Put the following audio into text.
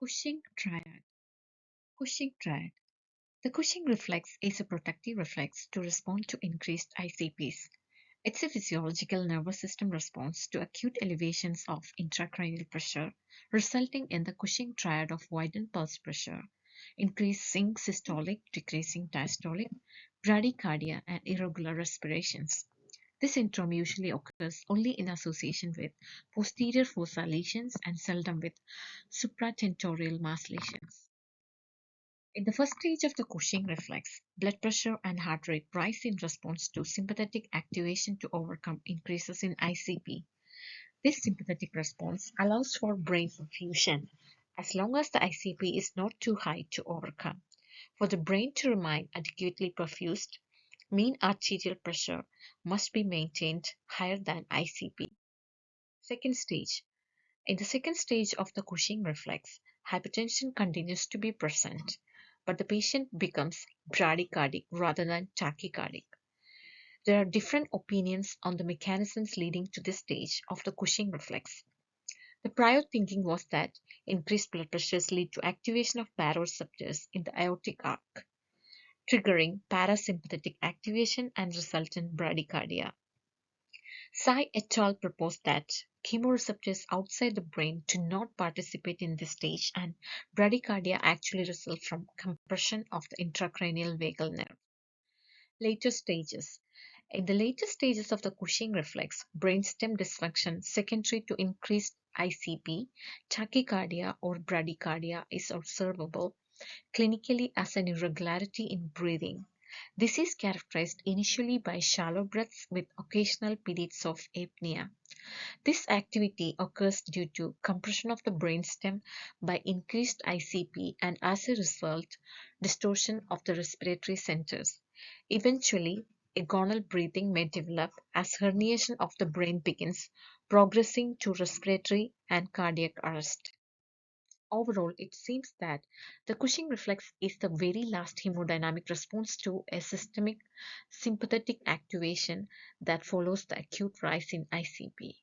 Cushing Triad. Cushing Triad. The Cushing reflex is a protective reflex to respond to increased ICPs. It's a physiological nervous system response to acute elevations of intracranial pressure, resulting in the Cushing triad of widened pulse pressure, increasing systolic, decreasing diastolic, bradycardia, and irregular respirations. This syndrome usually occurs only in association with posterior fossa lesions and seldom with supratentorial mass lesions. In the first stage of the Cushing reflex, blood pressure and heart rate rise in response to sympathetic activation to overcome increases in ICP. This sympathetic response allows for brain perfusion as long as the ICP is not too high to overcome. For the brain to remain adequately perfused, mean arterial pressure must be maintained higher than ICP. Second stage. In the second stage of the Cushing reflex, hypertension continues to be present, but the patient becomes bradycardic rather than tachycardic. There are different opinions on the mechanisms leading to this stage of the Cushing reflex. The prior thinking was that increased blood pressures lead to activation of baroreceptors in the aortic arc, triggering parasympathetic activation and resultant bradycardia. Tsai et al. Proposed that chemoreceptors outside the brain do not participate in this stage, and bradycardia actually results from compression of the intracranial vagal nerve. Later stages. In the later stages of the Cushing reflex, brainstem dysfunction secondary to increased ICP, tachycardia, or bradycardia is observable clinically as an irregularity in breathing. This is characterized initially by shallow breaths with occasional periods of apnea. This activity occurs due to compression of the brainstem by increased ICP and, as a result, distortion of the respiratory centers. Eventually, agonal breathing may develop as herniation of the brain begins, progressing to respiratory and cardiac arrest. Overall, it seems that the Cushing reflex is the very last hemodynamic response to a systemic sympathetic activation that follows the acute rise in ICP.